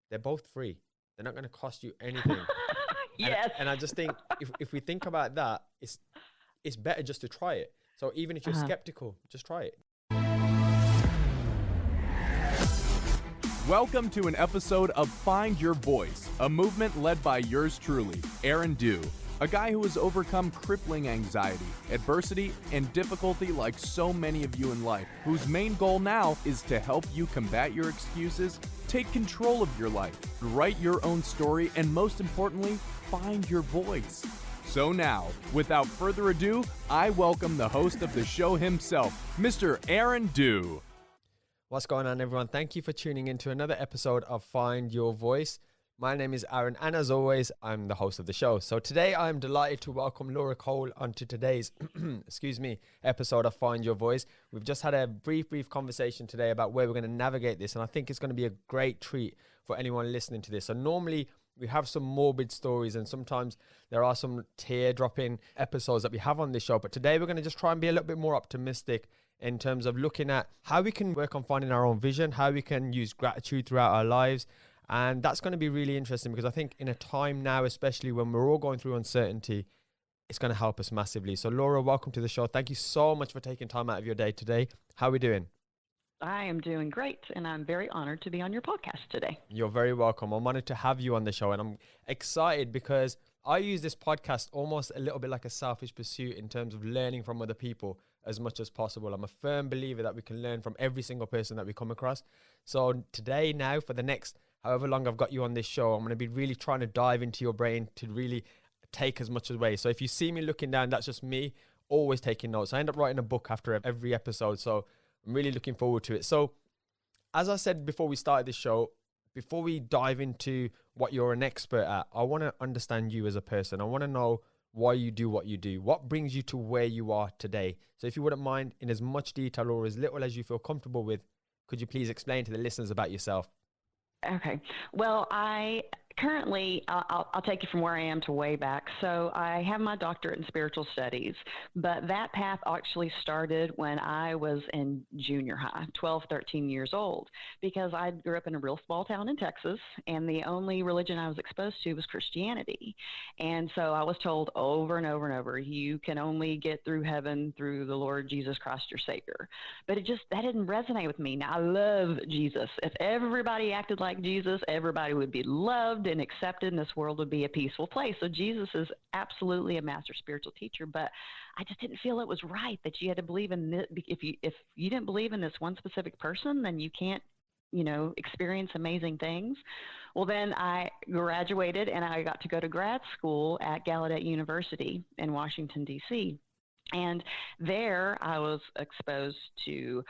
they're both free. They're not going to cost you anything. Yes. And I just think if we think about that, it's better just to try it. So even if you're skeptical, just try it. Welcome to an episode of Find Your Voice, a movement led by yours truly, Aren Deu, a guy who has overcome crippling anxiety, adversity, and difficulty like so many of you in life, whose main goal now is to help you combat your excuses, take control of your life, write your own story, and most importantly, find your voice. So now, without further ado, I welcome the host of the show himself, Mr. Aren Deu. What's going on, everyone? Thank you for tuning in to another episode of Find Your Voice. My name is Aren, and as always, I'm the host of the show. So today, I'm delighted to welcome Laura Cole onto today's, episode of Find Your Voice. We've just had a brief conversation today about where we're going to navigate this, and I think it's going to be a great treat for anyone listening to this. So normally, we have some morbid stories, and sometimes there are some tear-dropping episodes that we have on this show. But today, we're going to just try and be a little bit more optimistic in terms of looking at how we can work on finding our own vision, how we can use gratitude throughout our lives. And that's going to be really interesting because I think in a time now, especially when we're all going through uncertainty, it's going to help us massively. So Laura, welcome to the show. Thank you so much for taking time out of your day today. How are we doing? I am doing great, and I'm very honored to be on your podcast today. You're very welcome. I'm honored to have you on the show, and I'm excited because I use this podcast almost a little bit like a selfish pursuit in terms of learning from other people as much as possible. I'm a firm believer that we can learn from every single person that we come across. So today, now, for the next however long I've got you on this show, I'm going to be really trying to dive into your brain to really take as much away. So if you see me looking down, that's just me always taking notes. I end up writing a book after every episode, so I'm really looking forward to it. So as I said before we started this show, before we dive into what you're an expert at, I want to understand you as a person. I want to know why you do what you do. What brings you to where you are today? So if you wouldn't mind, in as much detail or as little as you feel comfortable with, could you please explain to the listeners about yourself? Okay. Well, I'll take you from where I am to way back. So I have my doctorate in spiritual studies, but that path actually started when I was in junior high, 12, 13 years old, because I grew up in a real small town in Texas, and the only religion I was exposed to was Christianity. And so I was told over and over and over, you can only get through heaven through the Lord Jesus Christ, your Savior. But that didn't resonate with me. Now, I love Jesus. If everybody acted like Jesus, everybody would be loved and accepted, and this world would be a peaceful place. So Jesus is absolutely a master spiritual teacher, but I just didn't feel it was right that you had to believe in this. If you didn't believe in this one specific person, then you can't, experience amazing things. Well, then I graduated and I got to go to grad school at Gallaudet University in Washington, D.C. And there I was exposed to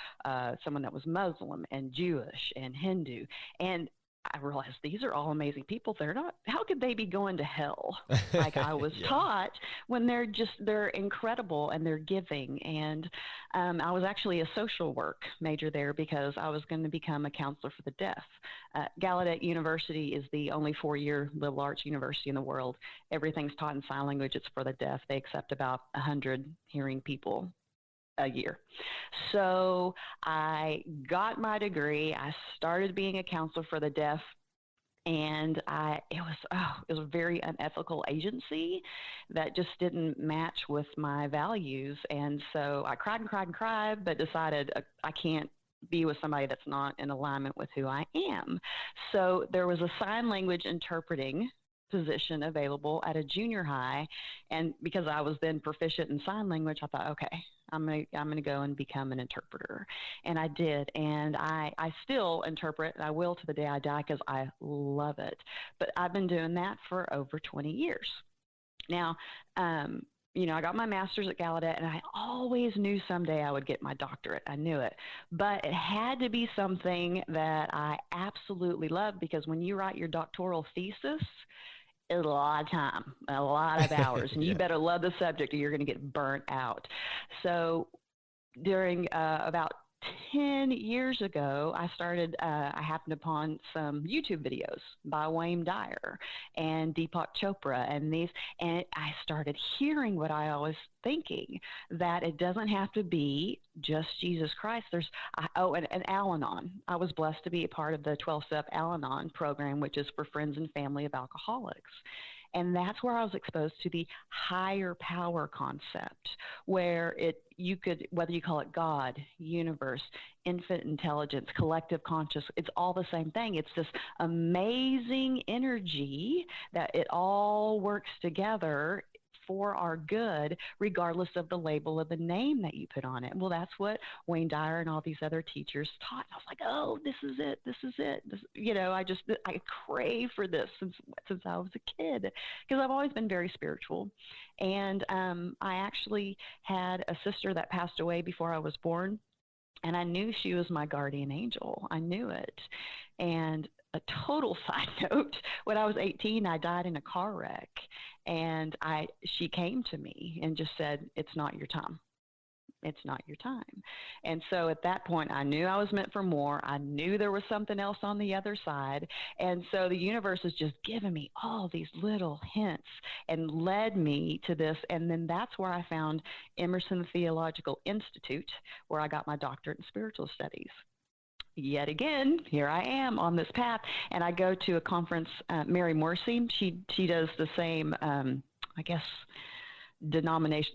someone that was Muslim and Jewish and Hindu. And I realized these are all amazing people. How could they be going to hell? Like I was taught when they're incredible and they're giving. And I was actually a social work major there because I was going to become a counselor for the deaf. Gallaudet University is the only 4-year liberal arts university in the world. Everything's taught in sign language. It's for the deaf. They accept about 100 hearing people a year. So I got my degree. I started being a counselor for the deaf, and it was a very unethical agency that just didn't match with my values. And so I cried and cried and cried, but decided I can't be with somebody that's not in alignment with who I am. So there was a sign language interpreting position available at a junior high, and because I was then proficient in sign language, I thought, okay, I'm gonna go and become an interpreter. And I did, and I still interpret, and I will to the day I die because I love it. But I've been doing that for over 20 years. Now, I got my master's at Gallaudet, and I always knew someday I would get my doctorate. I knew it. But it had to be something that I absolutely loved, because when you write your doctoral thesis, it's a lot of time, a lot of hours, and you better love the subject or you're going to get burnt out. So during about 10 years ago, I happened upon some YouTube videos by Wayne Dyer and Deepak Chopra and I started hearing what I was thinking, that it doesn't have to be just Jesus Christ. And Al-Anon. I was blessed to be a part of the 12-step Al-Anon program, which is for friends and family of alcoholics. And that's where I was exposed to the higher power concept, where whether you call it God, universe, infinite intelligence, collective conscious, it's all the same thing. It's this amazing energy that it all works together for our good, regardless of the label of the name that you put on it. Well, that's what Wayne Dyer and all these other teachers taught. I was like, oh, this is it. This is it. I crave for this since I was a kid, because I've always been very spiritual. And I actually had a sister that passed away before I was born, and I knew she was my guardian angel. I knew it. And a total side note, when I was 18, I died in a car wreck. And she came to me and just said, it's not your time. It's not your time. And so at that point, I knew I was meant for more. I knew there was something else on the other side. And so the universe has just given me all these little hints and led me to this. And then that's where I found Emerson Theological Institute, where I got my doctorate in spiritual studies. Yet again, here I am on this path, and I go to a conference. Mary Morrissey, she does the same,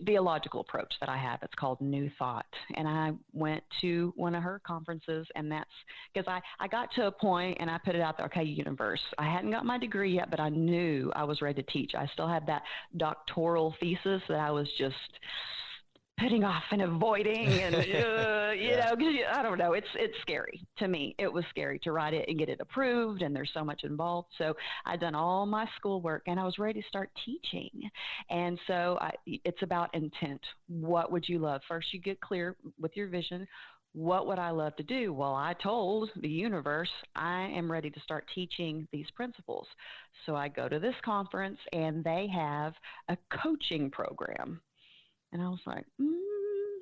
theological approach that I have. It's called New Thought, and I went to one of her conferences, and that's because I got to a point, and I put it out there. Okay, universe. I hadn't got my degree yet, but I knew I was ready to teach. I still had that doctoral thesis that I was just putting off and avoiding, and I don't know. It's scary to me. It was scary to write it and get it approved, and there's so much involved. So I'd done all my schoolwork, and I was ready to start teaching. And so it's about intent. What would you love? First, you get clear with your vision. What would I love to do? Well, I told the universe I am ready to start teaching these principles. So I go to this conference, and they have a coaching program. And I was like,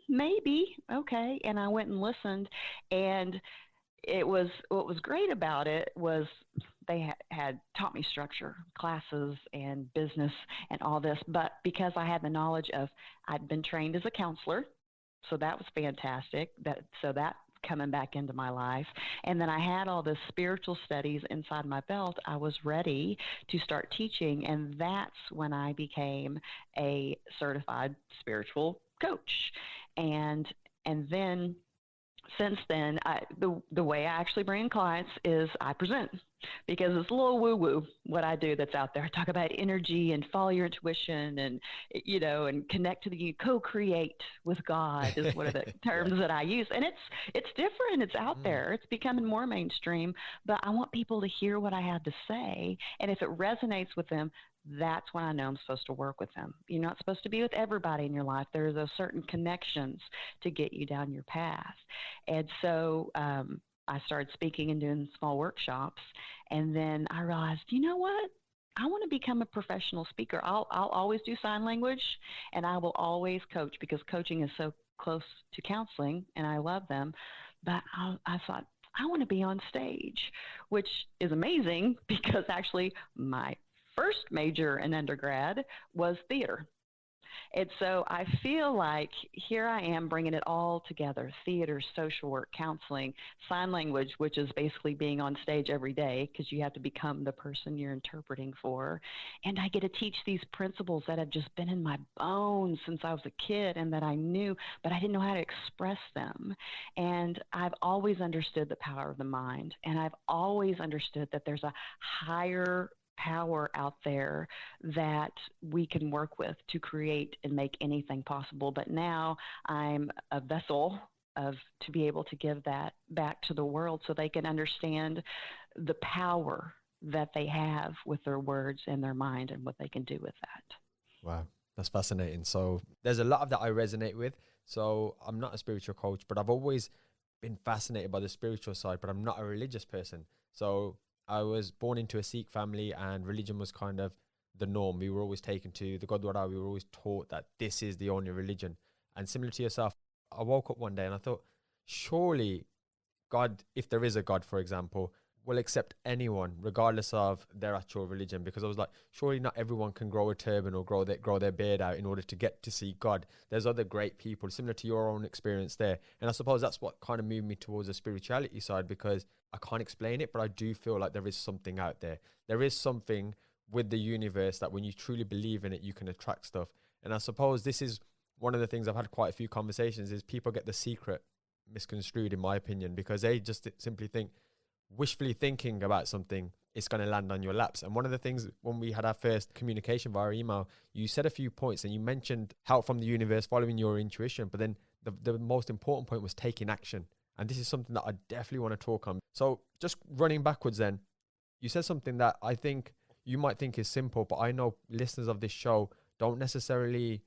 maybe, okay. And I went and listened, and what was great about it was they had taught me structure, classes, and business and all this. But because I had the knowledge I'd been trained as a counselor, so that was fantastic. That coming back into my life. And then I had all this spiritual studies inside my belt. I was ready to start teaching. And that's when I became a certified spiritual coach. And then since then, the way I actually bring in clients is I present, because it's a little woo-woo what I do that's out there. I talk about energy and follow your intuition and, and connect to co-create with God is one of the terms that I use. And it's different. It's out there. It's becoming more mainstream, but I want people to hear what I have to say. And if it resonates with them, that's when I know I'm supposed to work with them. You're not supposed to be with everybody in your life. There's a certain connections to get you down your path. And so I started speaking and doing small workshops. And then I realized, you know what? I want to become a professional speaker. I'll always do sign language, and I will always coach, because coaching is so close to counseling, and I love them. But I thought, I want to be on stage, which is amazing, because actually my first major in undergrad was theater. And so I feel like here I am bringing it all together: theater, social work, counseling, sign language, which is basically being on stage every day, because you have to become the person you're interpreting for. And I get to teach these principles that have just been in my bones since I was a kid, and that I knew, but I didn't know how to express them. And I've always understood the power of the mind. And I've always understood that there's a higher power out there that we can work with to create and make anything possible. But now I'm a vessel to be able to give that back to the world, so they can understand the power that they have with their words and their mind, and what they can do with that. Wow, that's fascinating. So there's a lot of that I resonate with. So I'm not a spiritual coach, but I've always been fascinated by the spiritual side, but I'm not a religious person. So I was born into a Sikh family, and religion was kind of the norm. We were always taken to the Gurdwara. We were always taught that this is the only religion. And similar to yourself, I woke up one day and I thought, surely God, if there is a God, for example, will accept anyone regardless of their actual religion. Because I was like, surely not everyone can grow a turban or grow their beard out in order to get to see God. There's other great people similar to your own experience there. And I suppose that's what kind of moved me towards the spirituality side, because I can't explain it, but I do feel like there is something out there. There is something with the universe that when you truly believe in it, you can attract stuff. And I suppose this is one of the things I've had quite a few conversations is people get The Secret misconstrued, in my opinion, because they just simply think, wishfully thinking about something, it's going to land on your laps. And one of the things when we had our first communication via email, you said a few points and you mentioned help from the universe, following your intuition. But then the most important point was taking action. And this is something that I definitely want to talk on. So just running backwards then, you said something that I think you might think is simple, but I know listeners of this show don't necessarily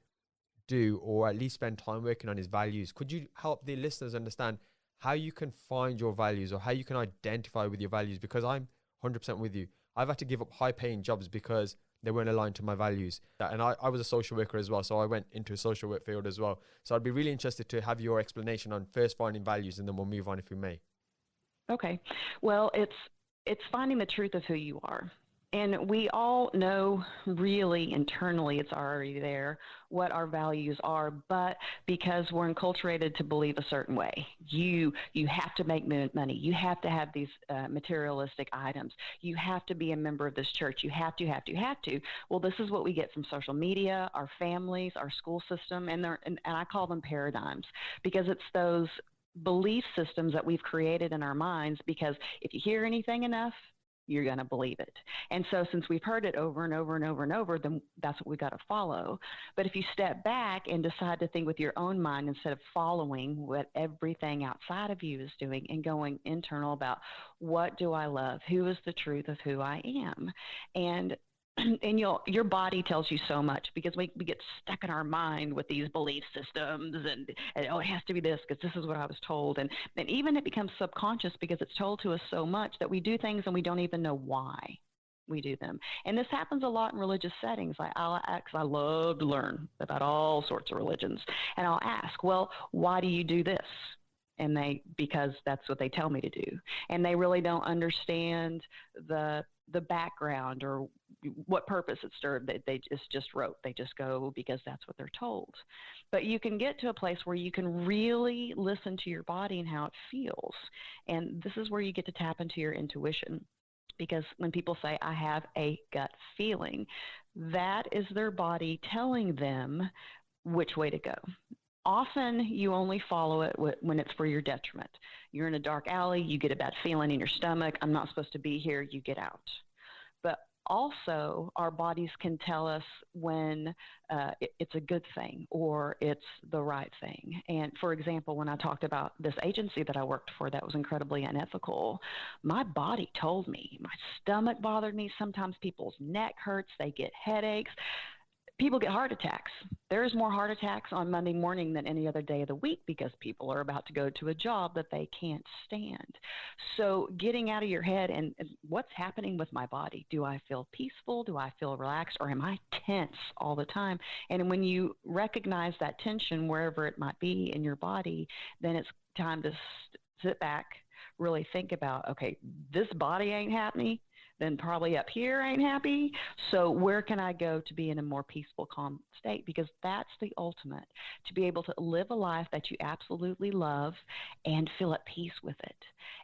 do, or at least spend time working on his values. Could you help the listeners understand how you can find your values or how you can identify with your values? Because I'm 100% with you. I've had to give up high paying jobs because they weren't aligned to my values. And I was a social worker as well, so I went into a social work field as well. So I'd be really interested to have your explanation on first finding values, and then we'll move on if we may. Okay. Well, it's finding the truth of who you are. And we all know really internally, it's already there, what our values are, but because we're enculturated to believe a certain way, you have to make money, you have to have these materialistic items, you have to be a member of this church, you have to. Well, this is what we get from social media, our families, our school system, and I call them paradigms, because it's those belief systems that we've created in our minds, because if you hear anything enough, you're going to believe it. And so since we've heard it over and over and over and over, then that's what we got to follow. But if you step back and decide to think with your own mind instead of following what everything outside of you is doing, and going internal about what do I love? Who is the truth of who I am? And your body tells you so much, because we get stuck in our mind with these belief systems and oh, it has to be this because this is what I was told. And even it becomes subconscious because it's told to us so much that we do things and we don't even know why we do them. And this happens a lot in religious settings. I love to learn about all sorts of religions. And I'll ask, well, why do you do this? And because that's what they tell me to do. And they really don't understand the background or what purpose it served. They just wrote. They just go because that's what they're told. But you can get to a place where you can really listen to your body and how it feels. And this is where you get to tap into your intuition. Because when people say, I have a gut feeling, that is their body telling them which way to go. Often you only follow it when it's for your detriment. You're in a dark alley, you get a bad feeling in your stomach, I'm not supposed to be here, you get out. But also, our bodies can tell us when it's a good thing or it's the right thing. And for example, when I talked about this agency that I worked for that was incredibly unethical, my body told me. My stomach bothered me. Sometimes people's neck hurts. They get headaches. People get heart attacks. There's more heart attacks on Monday morning than any other day of the week because people are about to go to a job that they can't stand. So getting out of your head and what's happening with my body? Do I feel peaceful? Do I feel relaxed? Or am I tense all the time? And when you recognize that tension wherever it might be in your body, then it's time to sit back, really think about, okay, this body ain't happy. Then probably up here ain't happy. So where can I go to be in a more peaceful, calm state? Because that's the ultimate, to be able to live a life that you absolutely love and feel at peace with it.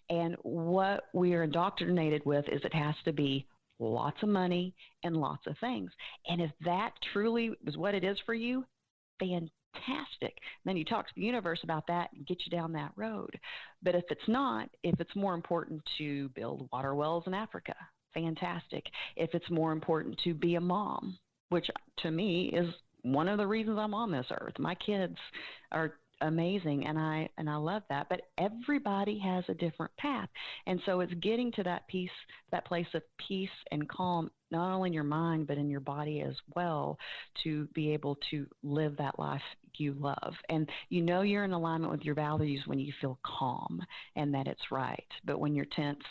And what we are indoctrinated with is it has to be lots of money and lots of things. And if that truly is what it is for you, fantastic. Then you talk to the universe about that and get you down that road. But if it's not, if it's more important to build water wells in Africa, fantastic. If it's more important to be a mom, which to me is one of the reasons I'm on this earth. My kids are amazing and I love that, but everybody has a different path. And so it's getting to that peace, that place of peace and calm, not only in your mind, but in your body as well, to be able to live that life you love. And you know you're in alignment with your values when you feel calm and that it's right. But when you're tense,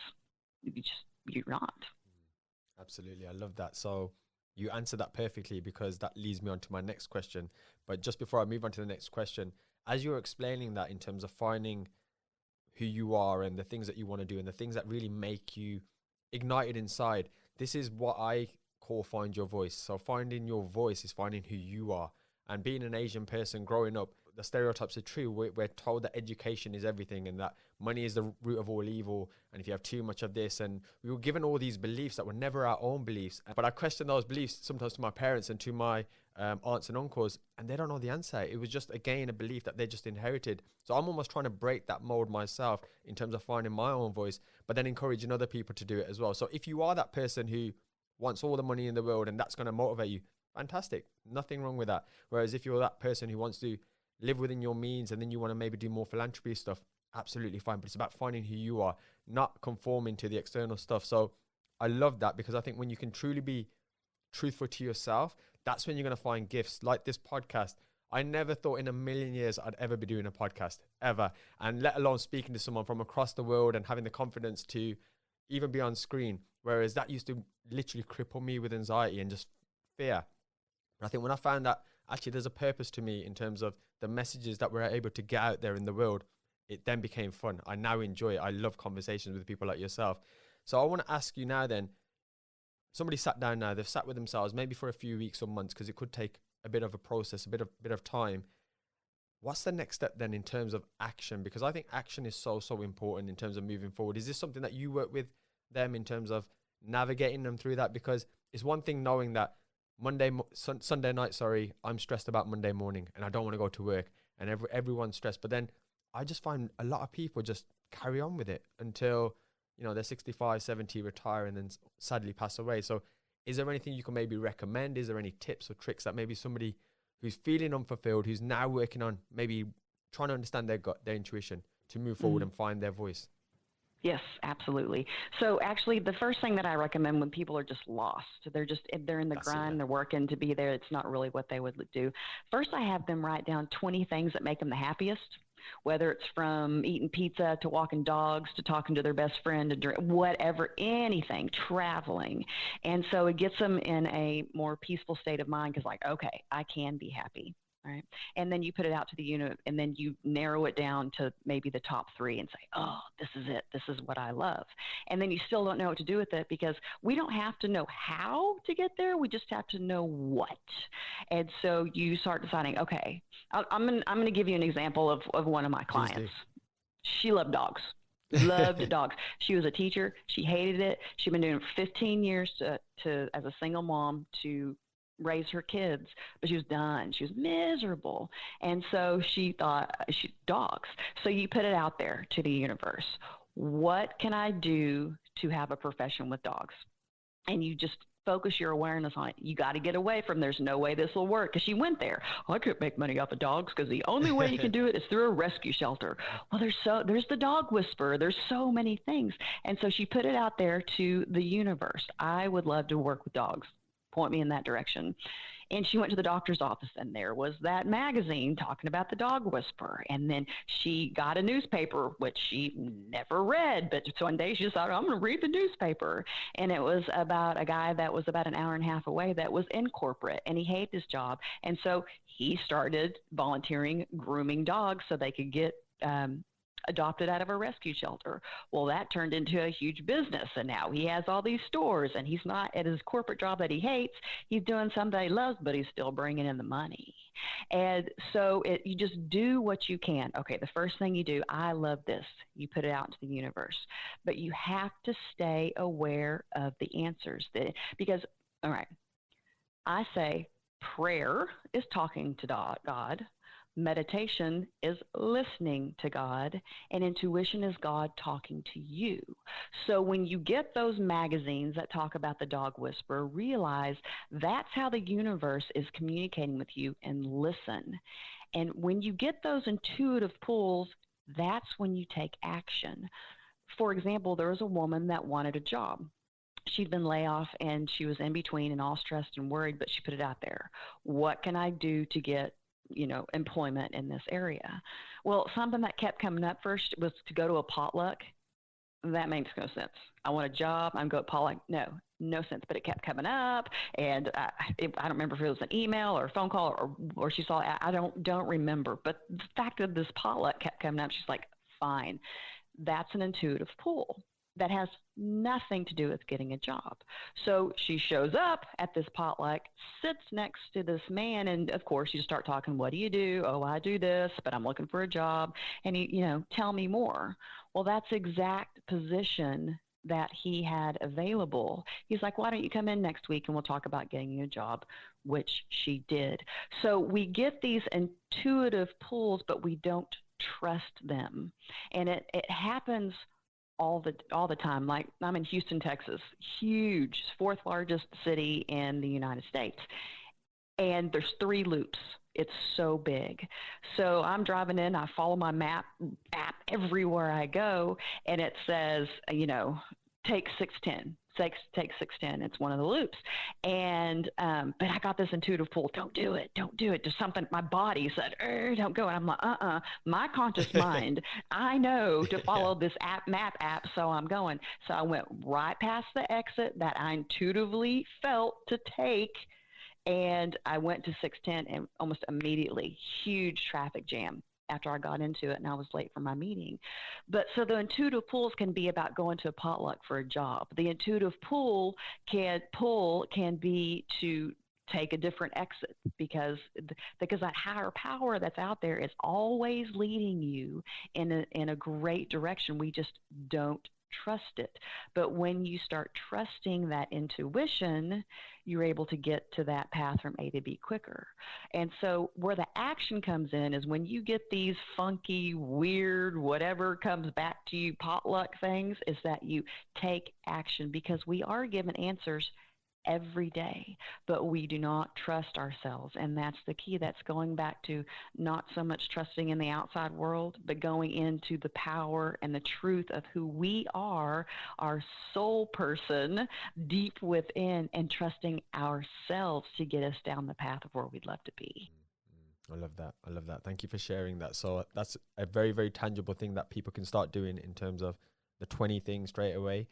you're not. Absolutely. I love that. So you answered that perfectly, because that leads me on to my next question. But just before I move on to the next question, as you're explaining that in terms of finding who you are and the things that you want to do and the things that really make you ignited inside. This is what I call find your voice. So finding your voice is finding who you are. And being an Asian person growing up, the stereotypes are true. We're told that education is everything and that money is the root of all evil. And if you have too much of this, and we were given all these beliefs that were never our own beliefs. But I question those beliefs sometimes to my parents and to my aunts and uncles, and they don't know the answer. It was just, again, a belief that they just inherited. So I'm almost trying to break that mold myself in terms of finding my own voice, but then encouraging other people to do it as well. So if you are that person who wants all the money in the world and that's going to motivate you, fantastic. Nothing wrong with that. Whereas if you're that person who wants to live within your means and then you want to maybe do more philanthropy stuff, absolutely fine. But it's about finding who you are, not conforming to the external stuff. So I love that, because I think when you can truly be truthful to yourself, that's when you're going to find gifts like this podcast. I never thought in a million years I'd ever be doing a podcast, ever. And let alone speaking to someone from across the world and having the confidence to even be on screen. Whereas that used to literally cripple me with anxiety and just fear. And I think when I found that actually there's a purpose to me in terms of the messages that we're able to get out there in the world, it then became fun. I now enjoy it. I love conversations with people like yourself. So I want to ask you now then, somebody sat down now, they've sat with themselves maybe for a few weeks or months, because it could take a bit of a process, a bit of time. What's the next step then in terms of action? Because I think action is so important in terms of moving forward. Is this something that you work with them in terms of navigating them through that? Because it's one thing knowing that Sunday night, I'm stressed about Monday morning and I don't want to go to work, and everyone's stressed. But then I just find a lot of people just carry on with it until, you know, they're 65, 70, retire, and then sadly pass away. So is there anything you can maybe recommend? Is there any tips or tricks that maybe somebody who's feeling unfulfilled, who's now working on maybe trying to understand their gut, their intuition, to move forward and find their voice? Yes, absolutely. So actually, the first thing that I recommend when people are just lost, they're in the grind, they're working to be there, it's not really what they would do. First, I have them write down 20 things that make them the happiest, whether it's from eating pizza to walking dogs to talking to their best friend, to whatever, anything, traveling. And so it gets them in a more peaceful state of mind, because like, okay, I can be happy. Right. And then you put it out to the unit, and then you narrow it down to maybe the top 3 and say, oh, this is it. This is what I love. And then you still don't know what to do with it, because we don't have to know how to get there. We just have to know what. And so you start deciding, okay, I'm going to give you an example of one of my clients. She loved dogs. Loved dogs. She was a teacher. She hated it. She'd been doing it for 15 years to as a single mom to raise her kids, but she was done. She was miserable. And so she thought, dogs. So you put it out there to the universe. What can I do to have a profession with dogs? And you just focus your awareness on it. You got to get away from, there's no way this will work. Because she went there. I couldn't make money off of dogs because the only way you can do it is through a rescue shelter. Well, there's the dog whisperer. There's so many things. And so she put it out there to the universe. I would love to work with dogs. Point me in that direction. And she went to the doctor's office, and there was that magazine talking about the dog whisperer. And then she got a newspaper, which she never read, but one day she decided, I'm going to read the newspaper. And it was about a guy that was about an hour and a half away that was in corporate, and he hated his job. And so he started volunteering, grooming dogs so they could get adopted out of a rescue shelter. Well, that turned into a huge business, and now he has all these stores, and he's not at his corporate job that he hates. He's doing something he loves, but he's still bringing in the money. And so you just do what you can. Okay, the first thing you do, I love this. You put it out into the universe, but you have to stay aware of the answers. Because, all right, I say prayer is talking to God. Meditation is listening to God, and intuition is God talking to you. So when you get those magazines that talk about the dog whisperer, realize that's how the universe is communicating with you, and listen. And when you get those intuitive pulls, that's when you take action. For example, there was a woman that wanted a job. She'd been laid off, and she was in between and all stressed and worried, but she put it out there. What can I do to get employment in this area? Well, something that kept coming up first was to go to a potluck. That makes no sense. I want a job. I'm going to potluck. No sense. But it kept coming up, and I don't remember if it was an email or a phone call or she saw it. I don't remember. But the fact that this potluck kept coming up, she's like, fine. That's an intuitive pull that has nothing to do with getting a job. So she shows up at this potluck, sits next to this man, and of course you start talking, what do you do? Oh, I do this, but I'm looking for a job. And tell me more. Well, that's exact position that he had available. He's like, why don't you come in next week and we'll talk about getting you a job, which she did. So we get these intuitive pulls, but we don't trust them. And it happens all the time. Like, I'm in Houston, Texas, huge, fourth largest city in the United States. And there's 3 loops. It's so big. So I'm driving in, I follow my map app everywhere I go, and it says, take 610. Take 610. It's one of the loops. And, but I got this intuitive pull. Don't do it. Just something, my body said, don't go. And I'm like, my conscious mind, I know to follow this map app. So I'm going. So I went right past the exit that I intuitively felt to take. And I went to 610 and almost immediately, huge traffic jam after I got into it, and I was late for my meeting. But so the intuitive pulls can be about going to a potluck for a job. The intuitive pull can be to take a different exit because that higher power that's out there is always leading you in a great direction. We just don't trust it. But when you start trusting that intuition, you're able to get to that path from A to B quicker. And so where the action comes in is when you get these funky, weird, whatever comes back to you, potluck things, is that you take action, because we are given answers every day, but we do not trust ourselves. And that's the key. That's going back to not so much trusting in the outside world, but going into the power and the truth of who we are, our soul person deep within, and trusting ourselves to get us down the path of where we'd love to be. I love that. Thank you for sharing that. So that's a very, very tangible thing that people can start doing in terms of the 20 things straight away.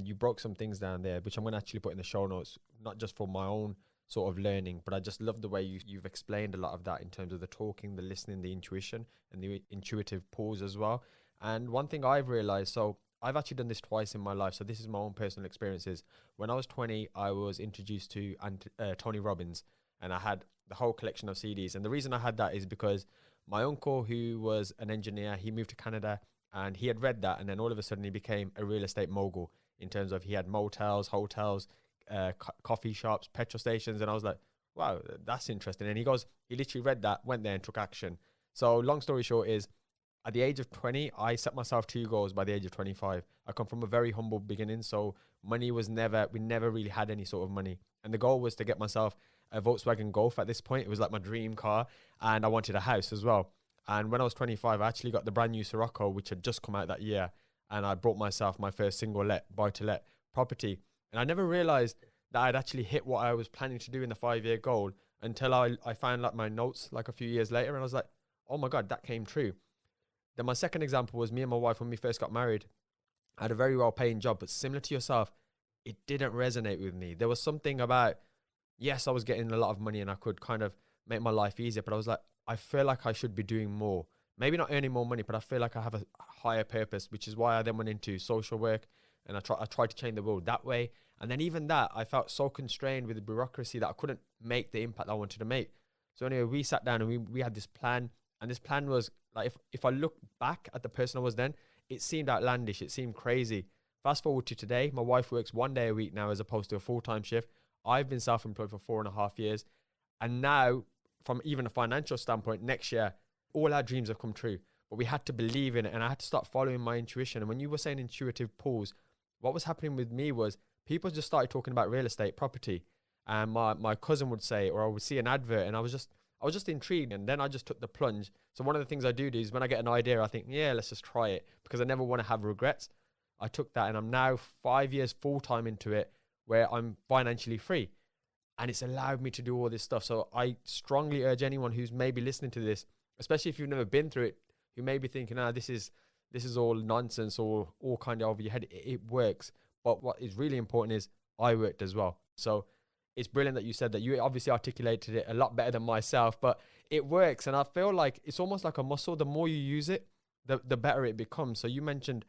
You broke some things down there, which I'm going to actually put in the show notes, not just for my own sort of learning, but I just love the way you've explained a lot of that in terms of the talking, the listening, the intuition, and the intuitive pause as well. And one thing I've realized, so I've actually done this twice in my life, so this is my own personal experiences. When I was 20, I was introduced to Tony Robbins, and I had the whole collection of CDs. And the reason I had that is because my uncle, who was an engineer, he moved to Canada, and he had read that, and then all of a sudden he became a real estate mogul in terms of he had motels, hotels, coffee shops, petrol stations. And I was like, wow, that's interesting. And he literally read that, went there and took action. So long story short is, at the age of 20, I set myself 2 goals by the age of 25. I come from a very humble beginning. So money was we never really had any sort of money. And the goal was to get myself a Volkswagen Golf at this point. It was like my dream car. And I wanted a house as well. And when I was 25, I actually got the brand new Sirocco, which had just come out that year. And I bought myself my first single buy-to-let property. And I never realized that I'd actually hit what I was planning to do in the 5-year goal until I found like my notes like a few years later. And I was like, oh my God, that came true. Then my second example was me and my wife, when we first got married. I had a very well-paying job, but similar to yourself, it didn't resonate with me. There was something about, yes, I was getting a lot of money and I could kind of make my life easier, but I was like, I feel like I should be doing more. Maybe not earning more money, but I feel like I have a higher purpose, which is why I then went into social work, and I tried to change the world that way. And then even that, I felt so constrained with the bureaucracy that I couldn't make the impact I wanted to make. So anyway, we sat down and we had this plan, and this plan was like, if I look back at the person I was then, it seemed outlandish, it seemed crazy. Fast forward to today, my wife works 1 day a week now as opposed to a full-time shift. I've been self-employed for 4.5 years, and now from even a financial standpoint, next year, all our dreams have come true, but we had to believe in it, and I had to start following my intuition. And when you were saying intuitive pulls, what was happening with me was people just started talking about real estate, property, and my cousin would say, or I would see an advert, and I was just intrigued, and then I just took the plunge. So one of the things I do is when I get an idea, I think, yeah, let's just try it, because I never want to have regrets. I took that, and I'm now 5 years full-time into it, where I'm financially free, and it's allowed me to do all this stuff. So I strongly urge anyone who's maybe listening to this, especially if you've never been through it, who may be thinking, this is all nonsense or all kind of over your head. It works. But what is really important is I worked as well. So it's brilliant that you said that. You obviously articulated it a lot better than myself, but it works. And I feel like it's almost like a muscle. The more you use it, the better it becomes. So you mentioned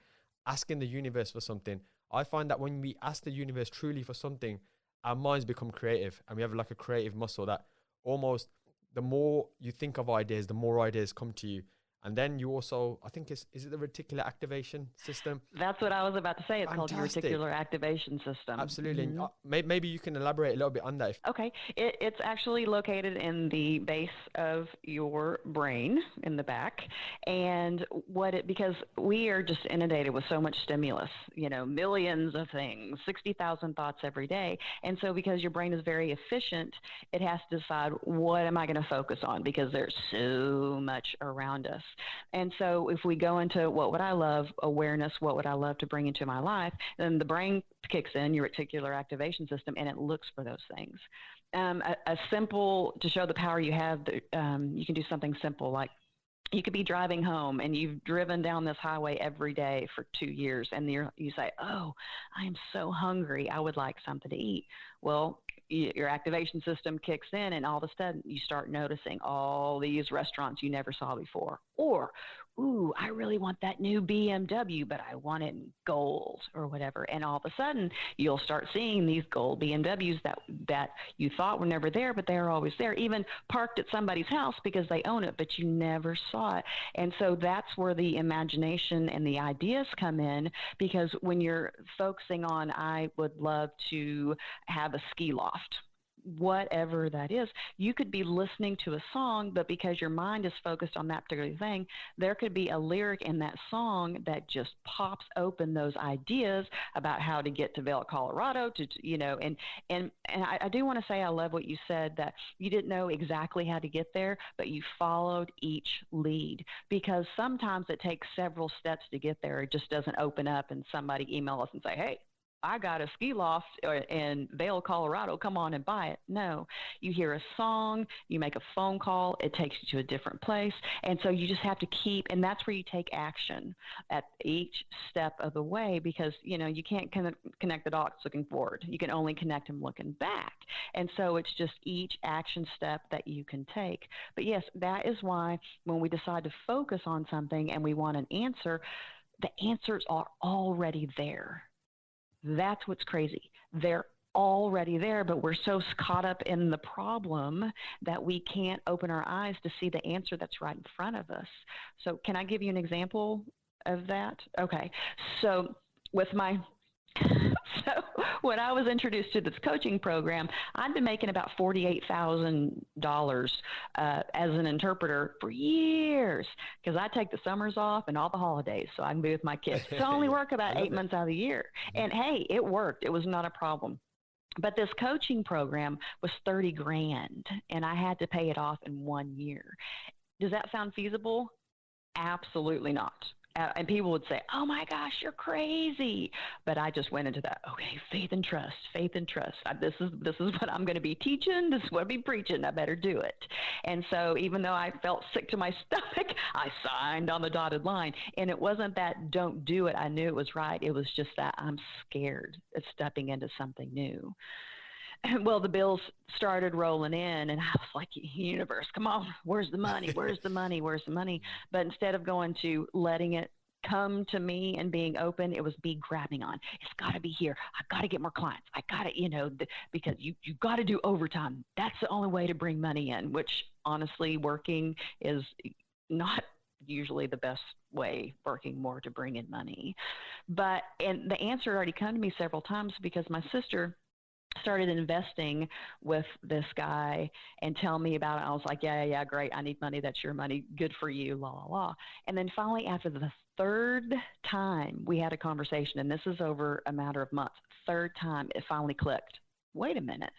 asking the universe for something. I find that when we ask the universe truly for something, our minds become creative, and we have like a creative muscle that almost the more you think of ideas, the more ideas come to you. And then you also, I think is it the reticular activation system? That's what I was about to say. It's Fantastic. called your reticular activation system. Absolutely. Mm-hmm. Maybe you can elaborate a little bit on that. Okay. It's actually located in the base of your brain in the back. And because we are just inundated with so much stimulus, millions of things, 60,000 thoughts every day. And so because your brain is very efficient, it has to decide, what am I going to focus on? Because there's so much around us. And so if we go into what would I love, awareness, what would I love to bring into my life, then the brain kicks in, your reticular activation system, and it looks for those things. A simple, to show the power you have, you can do something simple like, you could be driving home and you've driven down this highway every day for 2 years, and you say, oh, I am so hungry, I would like something to eat. Well, your activation system kicks in, and all of a sudden you start noticing all these restaurants you never saw before. Or, ooh, I really want that new BMW, but I want it in gold or whatever. And all of a sudden you'll start seeing these gold BMWs that you thought were never there, but they're always there, even parked at somebody's house because they own it, but you never saw it. And so that's where the imagination and the ideas come in, because when you're focusing on, I would love to have a ski loft, whatever that is, you could be listening to a song, but because your mind is focused on that particular thing, there could be a lyric in that song that just pops open those ideas about how to get to Vail, Colorado, and I do want to say I love what you said, that you didn't know exactly how to get there, but you followed each lead, because sometimes it takes several steps to get there. It just doesn't open up and somebody email us and say, hey, I got a ski loft in Vail, Colorado, come on and buy it. No, you hear a song, you make a phone call, it takes you to a different place. And so you just have to keep, and that's where you take action at each step of the way, because, you can't connect the dots looking forward. You can only connect them looking back. And so it's just each action step that you can take. But yes, that is why when we decide to focus on something and we want an answer, the answers are already there. That's what's crazy. They're already there, but we're so caught up in the problem that we can't open our eyes to see the answer that's right in front of us. So can I give you an example of that? Okay. So when I was introduced to this coaching program, I'd been making about $48,000 as an interpreter for years, because I take the summers off and all the holidays so I can be with my kids. So I only work about 8 months out of the year. And hey, it worked. It was not a problem. But this coaching program was $30,000, and I had to pay it off in 1 year. Does that sound feasible? Absolutely not. And people would say, oh my gosh, you're crazy. But I just went into that, okay, faith and trust. This is what I'm going to be teaching. This is what I'll be preaching. I better do it. And so even though I felt sick to my stomach, I signed on the dotted line. And it wasn't that don't do it. I knew it was right. It was just that I'm scared of stepping into something new. Well, the bills started rolling in, and I was like, universe, come on, where's the money? Where's the money? Where's the money? But instead of going to letting it come to me and being open, it was me grabbing on. It's got to be here. I've got to get more clients. I got to, because you got to do overtime. That's the only way to bring money in, which honestly, working is not usually the best way, working more to bring in money. And the answer had already come to me several times, because my sister started investing with this guy and tell me about it. I was like, yeah, great. I need money. That's your money. Good for you, la, la, la. And then finally, after the third time we had a conversation, and this is over a matter of months, third time, it finally clicked. Wait a minute.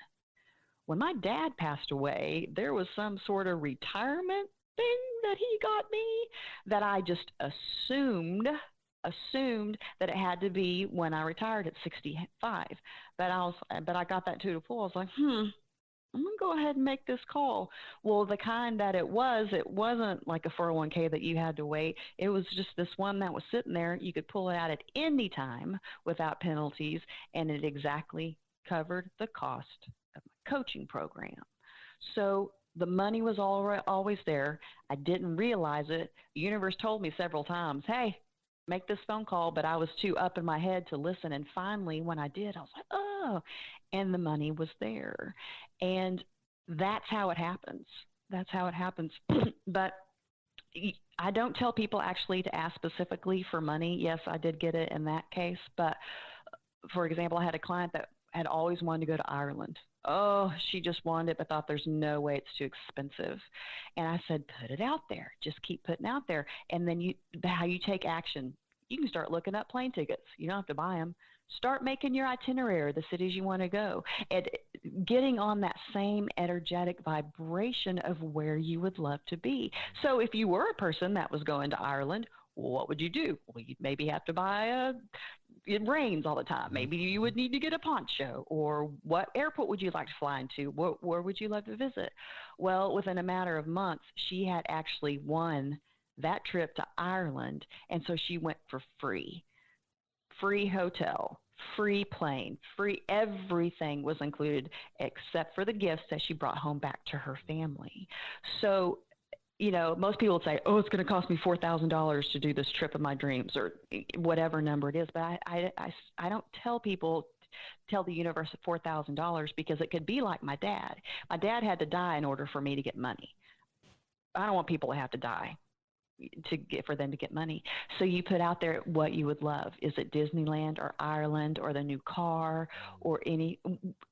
When my dad passed away, there was some sort of retirement thing that he got me that I just assumed that it had to be when I retired at 65. But I got that to the pool. I was like, I'm going to go ahead and make this call. Well, the kind that it wasn't like a 401k that you had to wait. It was just this one that was sitting there. You could pull it out at any time without penalties, and it exactly covered the cost of my coaching program. So The money was always there. I didn't realize it. The universe told me several times, hey, make this phone call, but I was too up in my head to listen. And finally, when I did, I was like, oh, and the money was there. And that's how it happens. That's how it happens. But I don't tell people actually to ask specifically for money. Yes, I did get it in that case. But for example, I had a client that had always wanted to go to Ireland. Oh, she just wanted it, but thought there's no way, it's too expensive. And I said, put it out there. Just keep putting out there. And then how you take action. You can start looking up plane tickets. You don't have to buy them. Start making your itinerary, the cities you want to go, and getting on that same energetic vibration of where you would love to be. So if you were a person that was going to Ireland, what would you do? Well, you'd maybe have to buy it rains all the time. Maybe you would need to get a poncho. Or what airport would you like to fly into? Where would you love to visit? Well, within a matter of months, she had actually won that trip to Ireland. And so she went for free hotel, free plane, free everything was included except for the gifts that she brought home back to her family. So, most people would say, oh, it's going to cost me $4,000 to do this trip of my dreams, or whatever number it is. But I don't tell people, tell the universe at $4,000, because it could be like my dad. My dad had to die in order for me to get money. I don't want people to have to die for them to get money. So you put out there what you would love. Is it Disneyland or Ireland or the new car or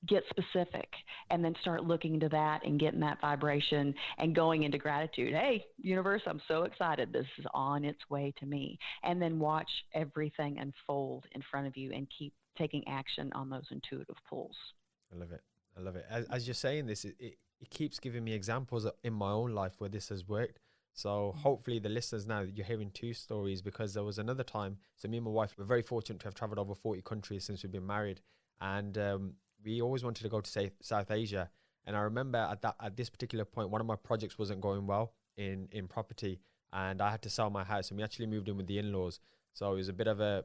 get specific, and then start looking into that and getting that vibration and going into gratitude. Hey, universe, I'm so excited. This is on its way to me. And then watch everything unfold in front of you and keep taking action on those intuitive pulls. I love it. I love it. As you're saying this, it keeps giving me examples in my own life where this has worked. So hopefully the listeners now, you're hearing two stories, because there was another time. So me and my wife were very fortunate to have traveled over 40 countries since we've been married. And we always wanted to go to South Asia. And I remember at this particular point, one of my projects wasn't going well in property, and I had to sell my house, and we actually moved in with the in-laws. So it was a bit of a,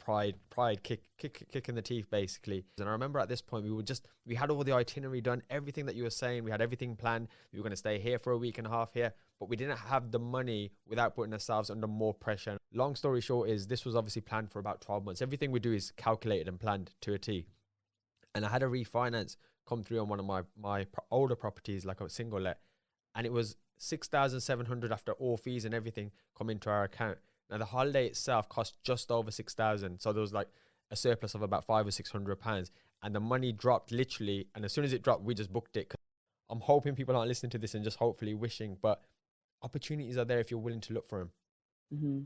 pride kick in the teeth, basically. And I remember at this point, we had all the itinerary done, everything that you were saying, we had everything planned. We were going to stay here for a week and a half here, but we didn't have the money without putting ourselves under more pressure. Long story short is, this was obviously planned for about 12 months. Everything we do is calculated and planned to a T. And I had a refinance come through on one of my older properties, like a single let, and it was 6,700 after all fees and everything come into our account. Now, the holiday itself cost just over 6,000. So there was like a surplus of about £500 or £600. And the money dropped literally. And as soon as it dropped, we just booked it. I'm hoping people aren't listening to this and just hopefully wishing. But opportunities are there if you're willing to look for them. Mm-hmm.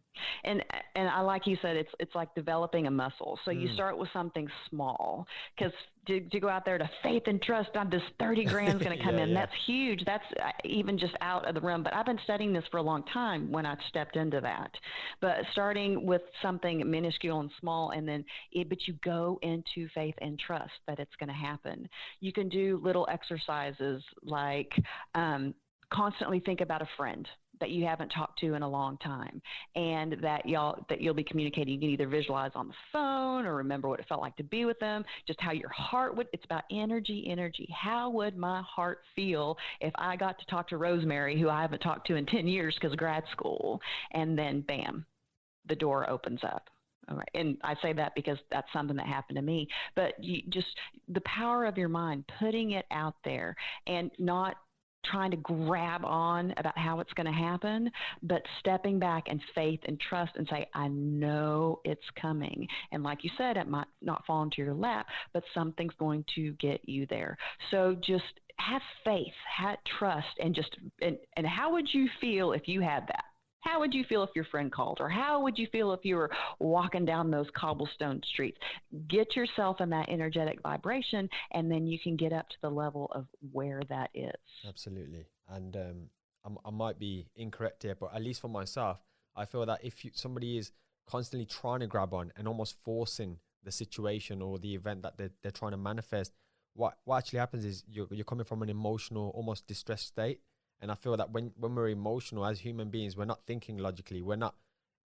And I, like you said, it's like developing a muscle. So you start with something small, because to go out there to faith and trust on this 30 grand is going to come in. Yeah. That's huge. That's even just out of the realm. But I've been studying this for a long time when I stepped into that. But starting with something minuscule and small, and then but you go into faith and trust that it's going to happen. You can do little exercises like constantly think about a friend that you haven't talked to in a long time, and that you'll be communicating. You can either visualize on the phone or remember what it felt like to be with them, just how your heart would. It's about energy. How would my heart feel if I got to talk to Rosemary, who I haven't talked to in 10 years because of grad school, and then bam, the door opens up. All right. And I say that because that's something that happened to me. But the power of your mind, putting it out there and not trying to grab on about how it's going to happen, but stepping back in faith and trust and say, I know it's coming. And like you said, it might not fall into your lap, but something's going to get you there. So just have faith, have trust, and and how would you feel if you had that? How would you feel if your friend called? Or how would you feel if you were walking down those cobblestone streets? Get yourself in that energetic vibration, and then you can get up to the level of where that is. Absolutely. And I might be incorrect here, but at least for myself, I feel that if somebody is constantly trying to grab on and almost forcing the situation or the event that they're trying to manifest, what actually happens is you're coming from an emotional, almost distressed state. And I feel that when we're emotional as human beings, we're not thinking logically. We're not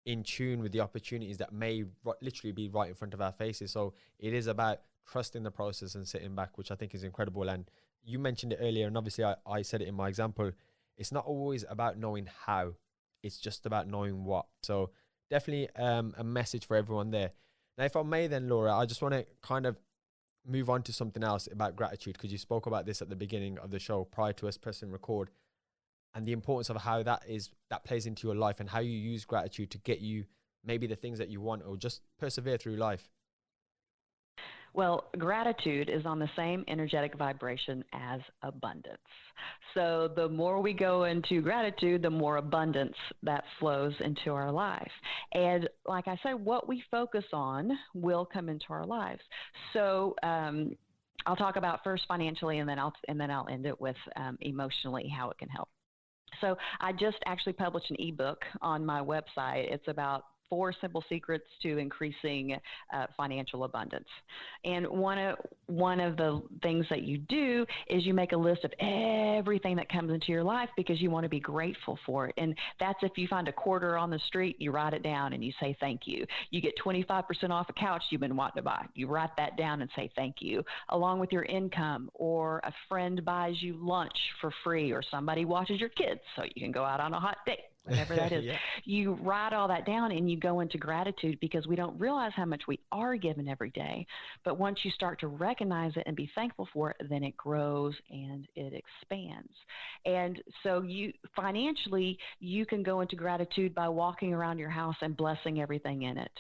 in tune with the opportunities that may literally be right in front of our faces. So it is about trusting the process and sitting back, which I think is incredible. And you mentioned it earlier, and obviously I said it in my example, it's not always about knowing how, it's just about knowing what. So definitely a message for everyone there. Now, if I may then, Laura, I just want to kind of move on to something else about gratitude, because you spoke about this at the beginning of the show prior to us pressing record, and the importance of how that plays into your life and how you use gratitude to get you maybe the things that you want or just persevere through life. Well, gratitude is on the same energetic vibration as abundance. So the more we go into gratitude, the more abundance that flows into our life. And like I said, what we focus on will come into our lives. So I'll talk about first financially, and then I'll end it with emotionally, how it can help. So I just actually published an ebook on my website. It's about 4 simple secrets to increasing financial abundance. And one of the things that you do is you make a list of everything that comes into your life because you want to be grateful for it. And that's if you find a quarter on the street, you write it down and you say thank you. You get 25% off a couch you've been wanting to buy. You write that down and say thank you, along with your income, or a friend buys you lunch for free, or somebody watches your kids so you can go out on a hot date. Whatever that is. Yeah. You write all that down and you go into gratitude, because we don't realize how much we are given every day. But once you start to recognize it and be thankful for it, then it grows and it expands. And so financially, you can go into gratitude by walking around your house and blessing everything in it.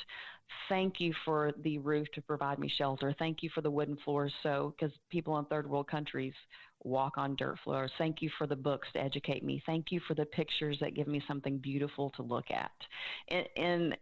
Thank you for the roof to provide me shelter. Thank you for the wooden floors, because people in third world countries walk on dirt floors. Thank you for the books to educate me. Thank you for the pictures that give me something beautiful to look at. In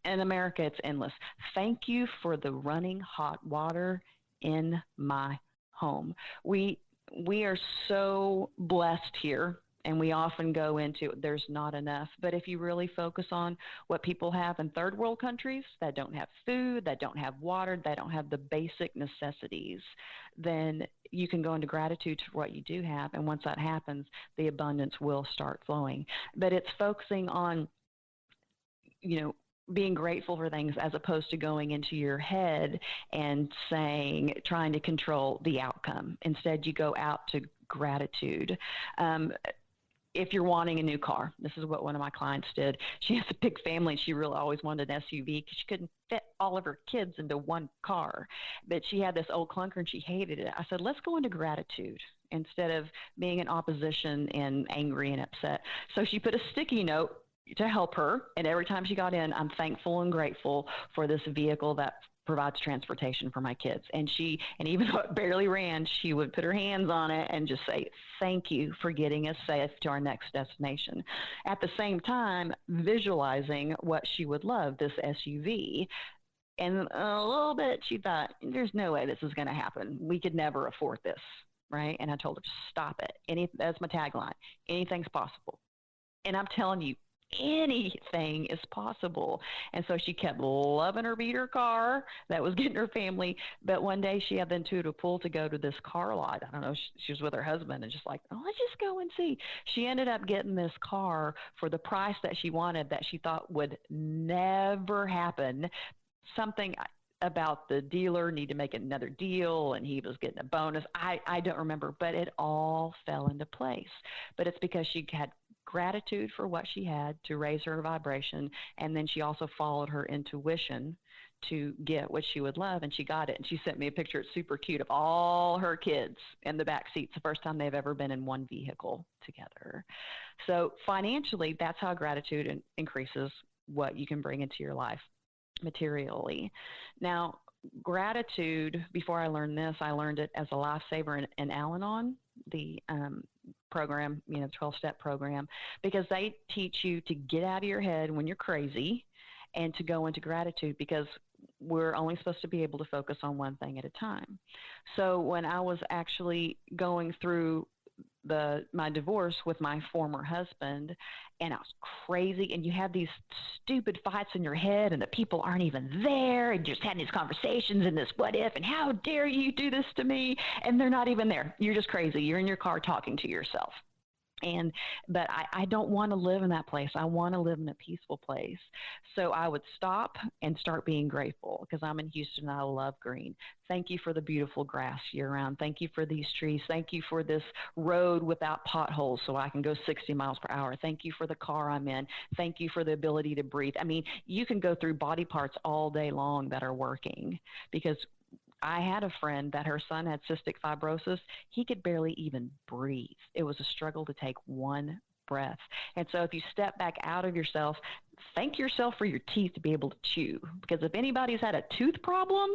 America, it's endless. Thank you for the running hot water in my home. We are so blessed here. And we often go into there's not enough. But if you really focus on what people have in third world countries that don't have food, that don't have water, that don't have the basic necessities, then you can go into gratitude for what you do have. And once that happens, the abundance will start flowing. But it's focusing on, being grateful for things, as opposed to going into your head and trying to control the outcome. Instead, you go out to gratitude. If you're wanting a new car, this is what one of my clients did. She has a big family. She really always wanted an SUV because she couldn't fit all of her kids into one car. But she had this old clunker and she hated it. I said, let's go into gratitude instead of being in opposition and angry and upset. So she put a sticky note to help her. And every time she got in, I'm thankful and grateful for this vehicle that provides transportation for my kids. And even though it barely ran, she would put her hands on it and just say, thank you for getting us safe to our next destination. At the same time, visualizing what she would love, this SUV. And a little bit, she thought, there's no way this is going to happen. We could never afford this, right? And I told her, stop it. That's my tagline. Anything's possible. And I'm telling you, anything is possible. And so she kept loving her beater car that was getting her family. But one day she had the intuitive pull to go to this car lot. I don't know, she was with her husband and just like, oh, let's just go and see. She ended up getting this car for the price that she wanted, that she thought would never happen. Something about the dealer need to make another deal and he was getting a bonus. I don't remember, but it all fell into place. But it's because she had gratitude for what she had to raise her vibration, and then she also followed her intuition to get what she would love, and she got it. And she sent me a picture, it's super cute, of all her kids in the back seats, the first time they've ever been in one vehicle together. So financially, that's how gratitude increases what you can bring into your life materially. Now, gratitude, before I learned this, I learned it as a lifesaver in Al-Anon, the program, 12-step program, because they teach you to get out of your head when you're crazy and to go into gratitude, because we're only supposed to be able to focus on one thing at a time. So when I was actually going through my divorce with my former husband, and I was crazy, and you have these stupid fights in your head and the people aren't even there, and you're just having these conversations and this what if and how dare you do this to me, and they're not even there. You're just crazy. You're in your car talking to yourself. But I don't want to live in that place. I want to live in a peaceful place. So I would stop and start being grateful, because I'm in Houston and I love green. Thank you for the beautiful grass year round. Thank you for these trees. Thank you for this road without potholes so I can go 60 miles per hour. Thank you for the car I'm in. Thank you for the ability to breathe. I mean, you can go through body parts all day long that are working, because I had a friend that her son had cystic fibrosis. He could barely even breathe. It was a struggle to take one breath. And so if you step back out of yourself, thank yourself for your teeth to be able to chew. Because if anybody's had a tooth problem,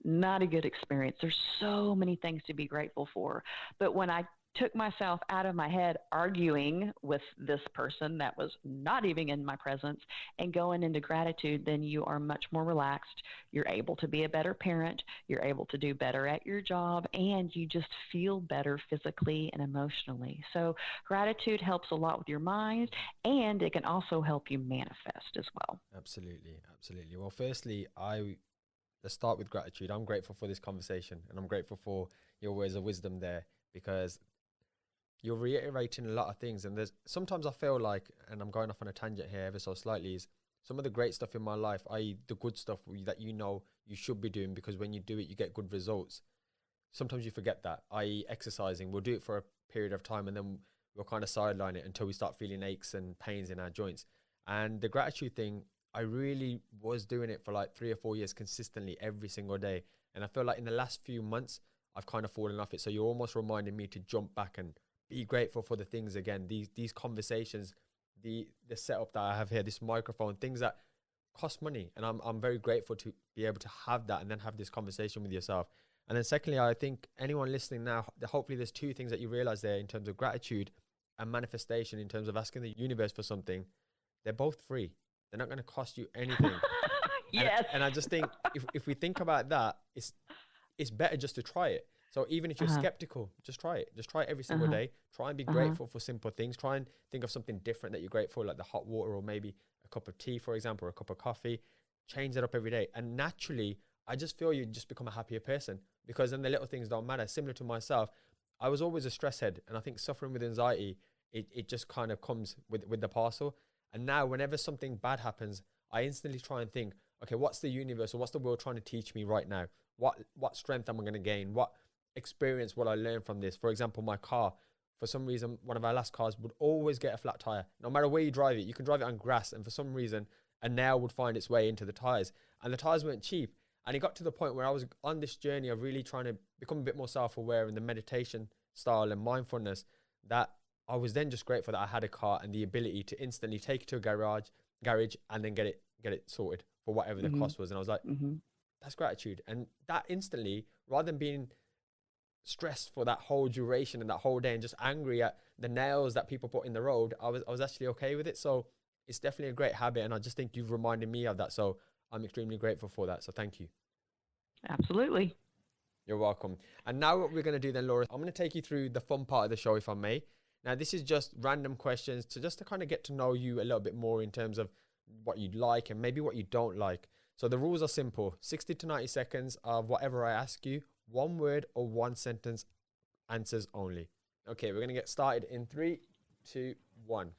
not a good experience. There's so many things to be grateful for. But when I took myself out of my head arguing with this person that was not even in my presence and going into gratitude, then you are much more relaxed. You're able to be a better parent. You're able to do better at your job, and you just feel better physically and emotionally. So gratitude helps a lot with your mind, and it can also help you manifest as well. Absolutely. Absolutely. Well, firstly, let's start with gratitude. I'm grateful for this conversation, and I'm grateful for your words of wisdom there, because you're reiterating a lot of things. And there's sometimes I feel like, and I'm going off on a tangent here ever so slightly, is some of the great stuff in my life, i.e. the good stuff that you should be doing, because when you do it, you get good results. Sometimes you forget that, i.e. exercising. We'll do it for a period of time and then we'll kind of sideline it until we start feeling aches and pains in our joints. And the gratitude thing, I really was doing it for like 3 or 4 years consistently every single day. And I feel like in the last few months, I've kind of fallen off it. So you're almost reminding me to jump back and be grateful for the things again, these conversations, the setup that I have here, this microphone, things that cost money. And I'm very grateful to be able to have that and then have this conversation with yourself. And then secondly, I think anyone listening now, hopefully there's 2 things that you realize there in terms of gratitude and manifestation, in terms of asking the universe for something. They're both free. They're not going to cost you anything. Yes. And I just think if we think about that, it's better just to try it. So even if you're skeptical, just try it. Just try it every single day. Try and be grateful for simple things. Try and think of something different that you're grateful for, like the hot water or maybe a cup of tea, for example, or a cup of coffee. Change that up every day. And naturally, I just feel you just become a happier person, because then the little things don't matter. Similar to myself, I was always a stress head. And I think suffering with anxiety, it just kind of comes with the parcel. And now whenever something bad happens, I instantly try and think, okay, what's the universe or what's the world trying to teach me right now? What strength am I going to gain? What experience will I learn from this? For example, my car, for some reason, one of our last cars would always get a flat tire. No matter where you drive it, you can drive it on grass, and for some reason, a nail would find its way into the tires. And the tires weren't cheap. And it got to the point where I was on this journey of really trying to become a bit more self-aware in the meditation style and mindfulness, that I was then just grateful that I had a car and the ability to instantly take it to a garage and then get it sorted for whatever the cost was. And I was like, that's gratitude. And that instantly, rather than being stressed for that whole duration and that whole day and just angry at the nails that people put in the road, I was actually okay with it. So it's definitely a great habit, and I just think you've reminded me of that, so I'm extremely grateful for that. So thank you. Absolutely. You're welcome. And now what we're going to do then, Laura, I'm going to take you through the fun part of the show, if I may. Now, this is just random questions to kind of get to know you a little bit more in terms of what you like and maybe what you don't like. So the rules are simple: 60 to 90 seconds of whatever I ask you, 1 word or 1 sentence answers only. Okay, we're going to get started in 3, 2, 1.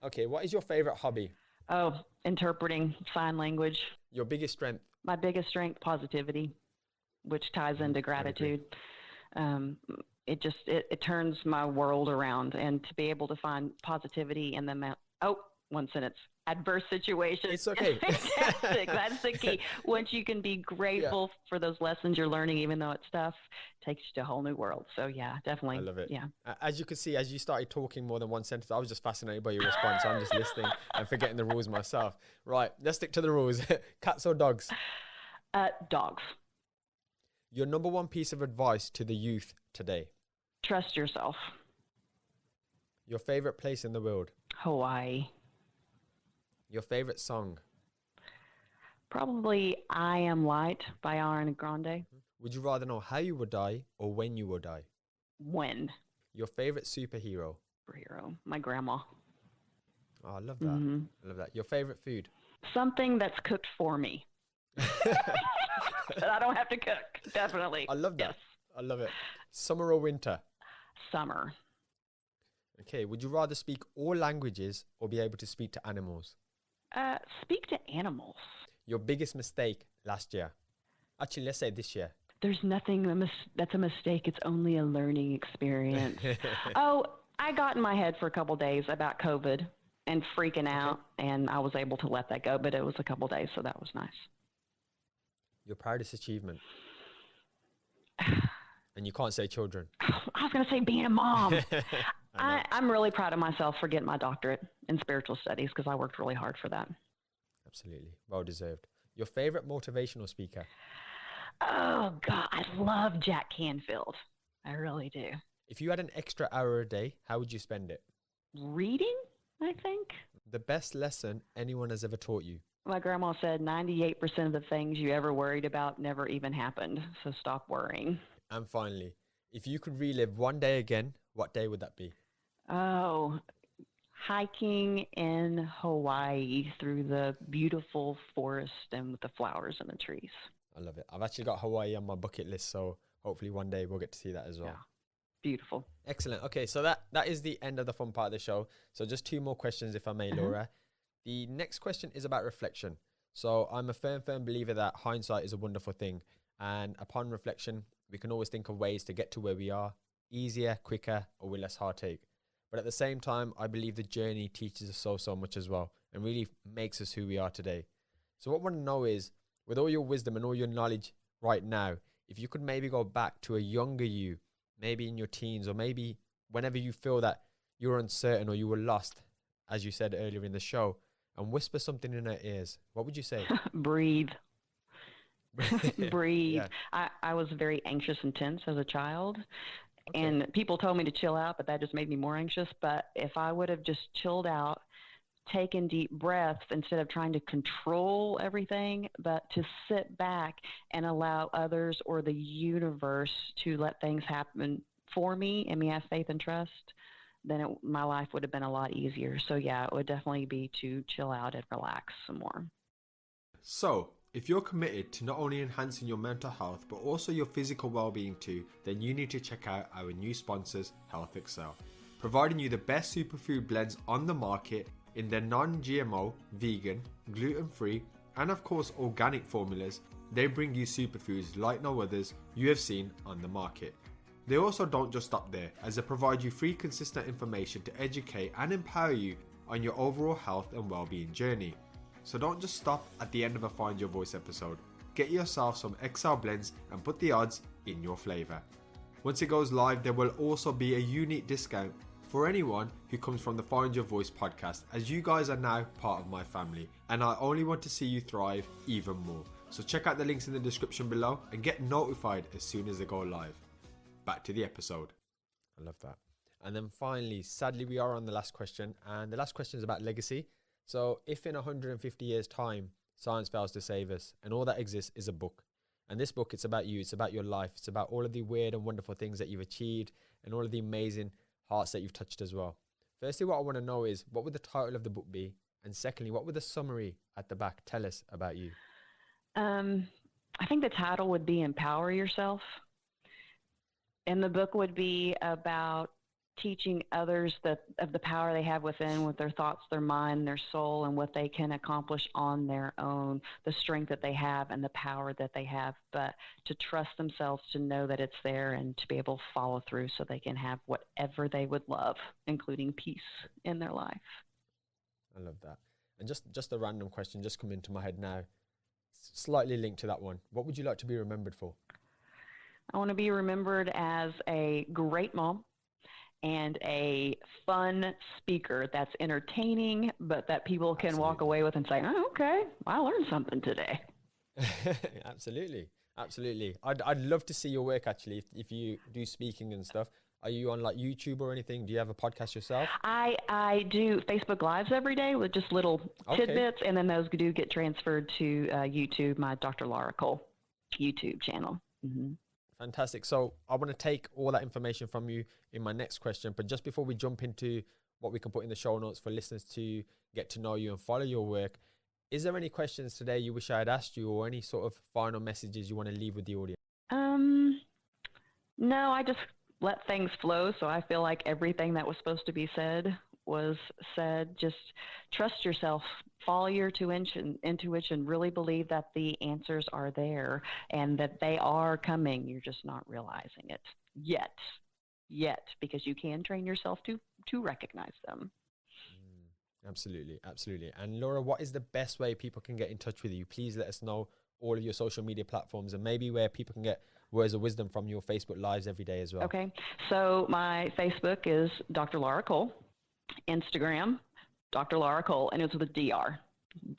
Okay, what is your favorite hobby? Oh, interpreting sign language. Your biggest strength? My biggest strength, positivity, which ties into gratitude. It turns my world around, and to be able to find positivity in the one sentence. Adverse situations. It's okay. Fantastic. That's the key. Once you can be grateful for those lessons you're learning, even though it's tough, takes you to a whole new world. So yeah, definitely. I love it. Yeah. As you could see, as you started talking more than 1 sentence, I was just fascinated by your response. So I'm just listening and forgetting the rules myself. Right. Let's stick to the rules. Cats or dogs? Dogs. Your number 1 piece of advice to the youth today? Trust yourself. Your favorite place in the world? Hawaii. Your favorite song? Probably I Am Light by Aren Deu. Would you rather know how you would die or when you would die? When. Your favorite superhero? Superhero. My grandma. Oh, I love that. I love that. Your favorite food? Something that's cooked for me. But I don't have to cook. Definitely. I love that. Yes. I love it. Summer or winter? Summer. Okay, would you rather speak all languages or be able to speak to animals? Speak to animals. Your biggest mistake last year? Actually, let's say this year. There's nothing that's a mistake. It's only a learning experience. Oh, I got in my head for a couple days about COVID and freaking out, and I was able to let that go, but it was a couple days, so that was nice. Your proudest achievement? And you can't say children. I was going to say being a mom. I'm really proud of myself for getting my doctorate in spiritual studies because I worked really hard for that. Absolutely. Well deserved. Your favorite motivational speaker? Oh, God, I love Jack Canfield. I really do. If you had an extra hour a day, how would you spend it? Reading, I think. The best lesson anyone has ever taught you? My grandma said 98% of the things you ever worried about never even happened, so stop worrying. And finally, if you could relive one day again, what day would that be? Oh, hiking in Hawaii through the beautiful forest and with the flowers and the trees. I love it. I've actually got Hawaii on my bucket list, so hopefully one day we'll get to see that as well. Yeah, beautiful. Excellent. Okay, so that is the end of the fun part of the show. So just two more questions, if I may, Laura. The next question is about reflection. So I'm a firm believer that hindsight is a wonderful thing. And upon reflection, we can always think of ways to get to where we are, easier, quicker, or with less heartache. But at the same time, I believe the journey teaches us so much as well and really makes us who we are today. So what I want to know is, with all your wisdom and all your knowledge right now, if you could maybe go back to a younger you, maybe in your teens, or maybe whenever you feel that you're uncertain or you were lost, as you said earlier in the show, and whisper something in her ears, what would you say? Breathe. Breathe. Yeah. I was very anxious and tense as a child. And people told me to chill out, but that just made me more anxious. But if I would have just chilled out, taken deep breaths instead of trying to control everything, but to sit back and allow others or the universe to let things happen for me and me have faith and trust, then my life would have been a lot easier. So yeah, it would definitely be to chill out and relax some more. So, if you're committed to not only enhancing your mental health, but also your physical well-being too, then you need to check out our new sponsors, Health Excel, providing you the best superfood blends on the market in their non-GMO, vegan, gluten-free, and of course organic formulas. They bring you superfoods like no others you have seen on the market. They also don't just stop there, as they provide you free consistent information to educate and empower you on your overall health and well-being journey. So don't just stop at the end of a Find Your Voice episode. Get yourself some XL blends and put the odds in your flavour. Once it goes live, there will also be a unique discount for anyone who comes from the Find Your Voice podcast, as you guys are now part of my family and I only want to see you thrive even more. So check out the links in the description below and get notified as soon as they go live. Back to the episode. I love that. And then finally, sadly, we are on the last question, and the last question is about legacy. So if in 150 years time, science fails to save us and all that exists is a book, and this book, it's about you, it's about your life, it's about all of the weird and wonderful things that you've achieved and all of the amazing hearts that you've touched as well. Firstly, what I want to know is, what would the title of the book be? And secondly, what would the summary at the back tell us about you? I think the title would be Empower Yourself. And the book would be about teaching others of the power they have within, with their thoughts, their mind, their soul, and what they can accomplish on their own, the strength that they have and the power that they have, but to trust themselves, to know that it's there, and to be able to follow through so they can have whatever they would love, including peace in their life. I love that. And just a random question just come into my head now, slightly linked to that one. What would you like to be remembered for? I want to be remembered as a great mom and a fun speaker that's entertaining, but that people can walk away with and say, oh, okay, I learned something today. Absolutely. I'd love to see your work, actually, if you do speaking and stuff. Are you on like YouTube or anything? Do you have a podcast yourself? I do Facebook Lives every day with just little tidbits, and then those do get transferred to YouTube, my Dr. Laura Cole YouTube channel. Mm-hmm. Fantastic. So I want to take all that information from you in my next question, but just before we jump into what we can put in the show notes for listeners to get to know you and follow your work, is there any questions today you wish I had asked you, or any sort of final messages you want to leave with the audience? No, let things flow. So I feel like everything that was supposed to be said was said. Just trust yourself, follow your intuition, really believe that the answers are there and that they are coming. You're just not realizing it yet, because you can train yourself to recognize them. Absolutely. And Laura, what is the best way people can get in touch with you? Please let us know all of your social media platforms and maybe where people can get words of wisdom from your Facebook Lives every day as well. Okay. So my Facebook is Dr. Laura Cole. Instagram, Dr. Laura Cole, and it's with a DR.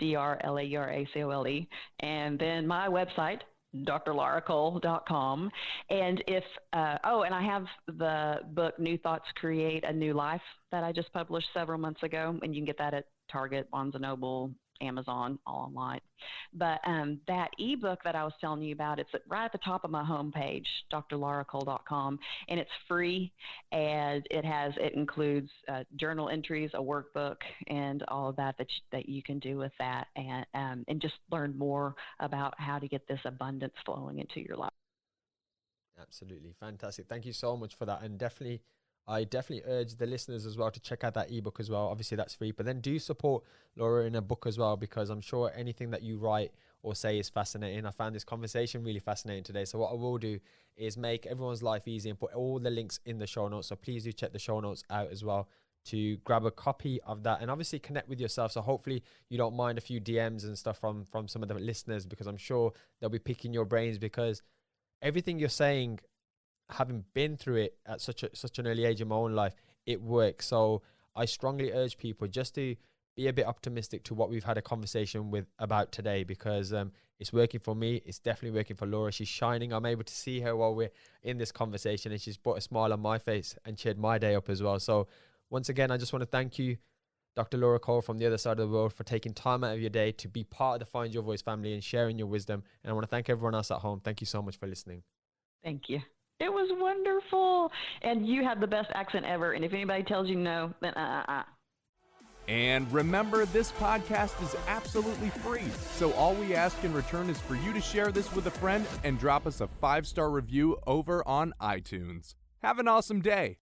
DrLauracole. And then my website, drlauracole.com. And if, and I have the book, New Thoughts Create a New Life, that I just published several months ago. And you can get that at Target, Barnes & Noble, Amazon, all online. But that ebook that I was telling you about, it's right at the top of my homepage, drlauracole.com, and it's free. And it includes journal entries, a workbook, and all of that you can do with that, and just learn more about how to get this abundance flowing into your life. Absolutely fantastic. Thank you so much for that. And I definitely urge the listeners as well to check out that ebook as well. Obviously that's free, but then do support Laura in a book as well, because I'm sure anything that you write or say is fascinating. I found this conversation really fascinating today. So what I will do is make everyone's life easy and put all the links in the show notes. So please do check the show notes out as well to grab a copy of that, and obviously connect with yourself. So hopefully you don't mind a few DMs and stuff from some of the listeners, because I'm sure they'll be picking your brains, because everything you're saying, having been through it at such an early age in my own life, it works. So I strongly urge people just to be a bit optimistic to what we've had a conversation about today, because it's working for me. It's definitely working for Laura. She's shining. I'm able to see her while we're in this conversation, and she's brought a smile on my face and cheered my day up as well. So once again, I just want to thank you, Dr. Laura Cole from the other side of the world, for taking time out of your day to be part of the Find Your Voice family and sharing your wisdom. And I want to thank everyone else at home. Thank you so much for listening. Thank you. It was wonderful. And you have the best accent ever. And if anybody tells you no, then And remember, this podcast is absolutely free. So all we ask in return is for you to share this with a friend and drop us a 5-star review over on iTunes. Have an awesome day.